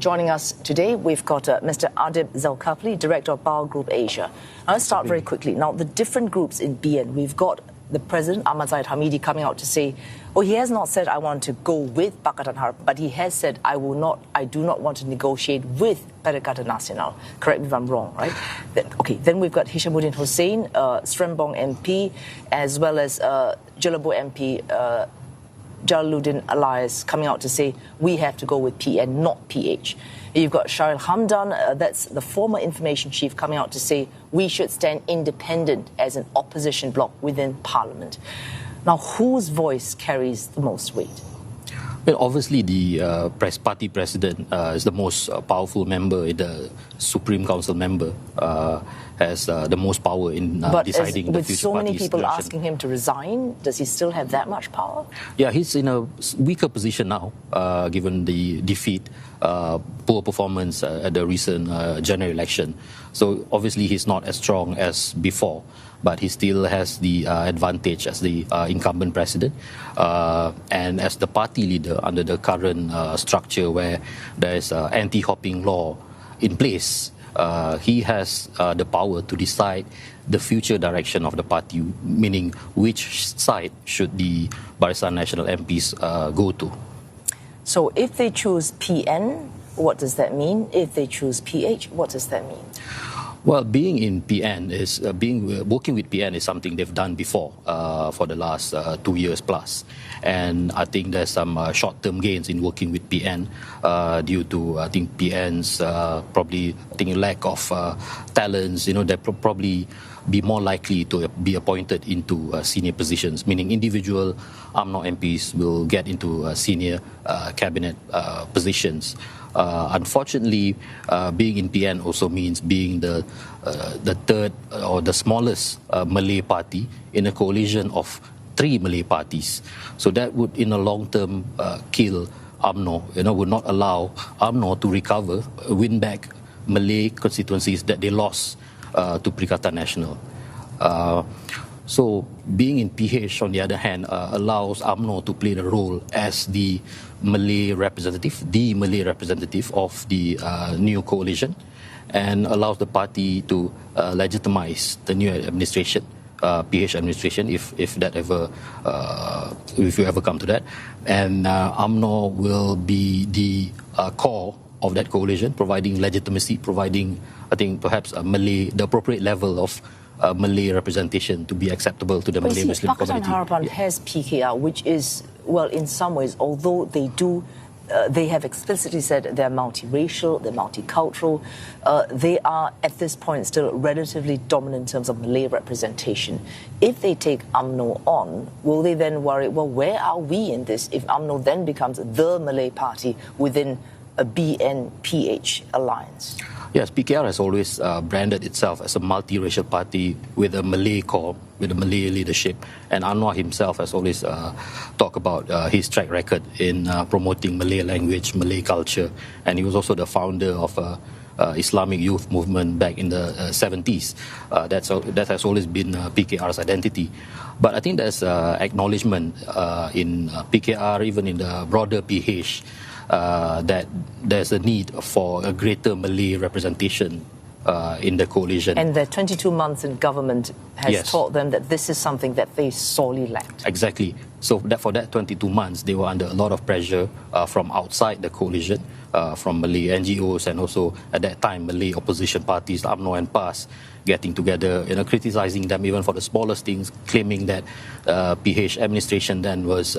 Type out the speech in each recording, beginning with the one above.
joining us today, we've got Mr. Adib Zulkifli, Director of Bao Group Asia. I'll start very quickly. Now, the different groups in BN, we've got the President, Ahmad Zahid Hamidi, coming out to say, he has not said, I want to go with Pakatan Harapan, but he has said, I do not want to negotiate with Perikatan Nasional. Correct me if I'm wrong, right? Then we've got Hishamuddin Hussain, Srembong MP, as well as Jalabo MP, Jalaluddin Elias, coming out to say, we have to go with PN, not PH. You've got Sharil Hamdan, that's the former information chief, coming out to say we should stand independent as an opposition bloc within Parliament. Now, whose voice carries the most weight? Well, obviously, the party president is the most powerful member, the Supreme Council member, has the most power in deciding the future party's direction. But with so many people asking him to resign, does he still have that much power? Yeah, he's in a weaker position now, given the defeat, poor performance at the recent general election. So obviously, he's not as strong as before, but he still has the advantage as the incumbent president. And as the party leader under the current structure where there is an anti-hopping law in place, he has the power to decide the future direction of the party, meaning which side should the Barisan Nasional MPs go to. So if they choose PN, what does that mean? If they choose PH, what does that mean? Well, being in PN is working with PN is something they've done before for the last 2 years plus, and I think there's some short-term gains in working with PN due to PN's lack of talents. They probably be more likely to be appointed into senior positions, meaning individual UMNO MPs will get into senior cabinet positions. Unfortunately, being in PN also means being the third or the smallest Malay party in a coalition of 3 Malay parties. So that would, in the long term, kill UMNO. Would not allow UMNO to recover, win back Malay constituencies that they lost to Perikatan Nasional. So being in PH, on the other hand, allows UMNO to play the role as the Malay representative of the new coalition, and allows the party to legitimize the new administration, PH administration, if you ever come to that. And UMNO will be the core of that coalition, providing legitimacy, providing, I think, perhaps the appropriate level of Malay representation to be acceptable to the Malay Muslim community. Pakatan Harapan has PKR, which is, well, in some ways, although they have explicitly said they're multiracial, they're multicultural, they are at this point still relatively dominant in terms of Malay representation. If they take UMNO on, will they then worry, well, where are we in this if UMNO then becomes the Malay party within a BNPH alliance? Yes, PKR has always branded itself as a multiracial party with a Malay core, with a Malay leadership. And Anwar himself has always talked about his track record in promoting Malay language, Malay culture. And he was also the founder of Islamic youth movement back in the 70s. That has always been PKR's identity. But I think there's acknowledgement in PKR, even in the broader PH, that there's a need for a greater Malay representation in the coalition. And the 22 months in government has taught them that this is something that they sorely lacked. Exactly. So for that 22 months, they were under a lot of pressure from outside the coalition, from Malay NGOs and also at that time Malay opposition parties, UMNO and PAS, getting together, criticizing them even for the smallest things, claiming that PH administration then was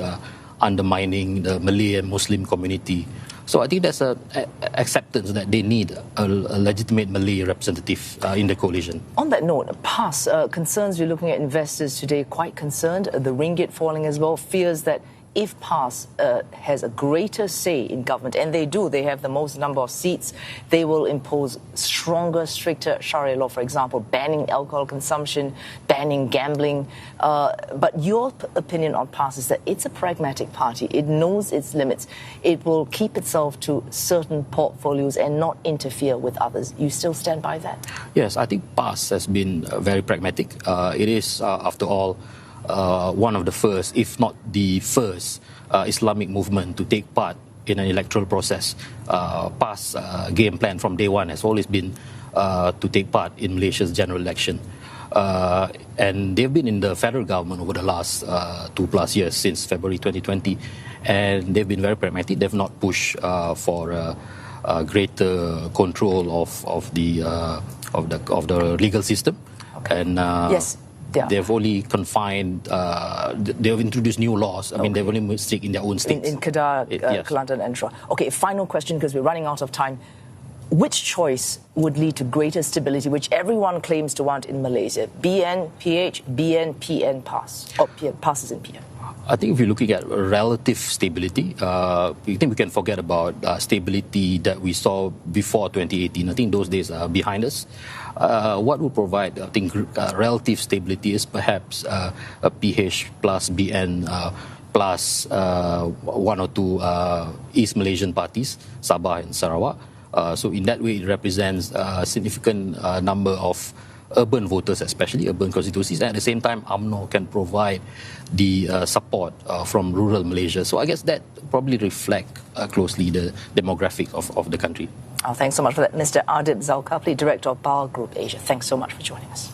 undermining the Malay and Muslim community. So I think there's an acceptance that they need a legitimate Malay representative in the coalition. On that note, PAS concerns, we're looking at investors today, quite concerned, the ringgit falling as well, fears that if PAS has a greater say in government, and they do, they have the most number of seats, they will impose stronger, stricter Sharia law, for example, banning alcohol consumption, banning gambling. But your opinion on PAS is that it's a pragmatic party. It knows its limits. It will keep itself to certain portfolios and not interfere with others. You still stand by that? Yes, I think PAS has been very pragmatic. It is, after all, one of the first, if not the first, Islamic movement to take part in an electoral process. Past game plan from day one has always been to take part in Malaysia's general election. And they've been in the federal government over the last 2+ years, since February 2020, and they've been very pragmatic. They've not pushed for greater control of the legal system. Okay. And yes. Yeah. They've only confined, they've introduced new laws. I mean, they've only strict in their own states. In Kedah, Yes. Kelantan and Sarawak. Okay, final question, because we're running out of time. Which choice would lead to greater stability, which everyone claims to want in Malaysia? BN, PH, BN, PN pass, or PN, passes in PN? I think if you're looking at relative stability, I think we can forget about stability that we saw before 2018. I think those days are behind us. What will provide, I think, relative stability is perhaps a PH plus BN plus one or two East Malaysian parties, Sabah and Sarawak. So in that way, it represents a significant number of urban voters, especially urban constituencies. And at the same time, UMNO can provide the support from rural Malaysia. So I guess that probably reflect closely the demographic of the country. Oh, thanks so much for that, Mr. Adib Zulkifli, Director of Bar Group Asia. Thanks so much for joining us.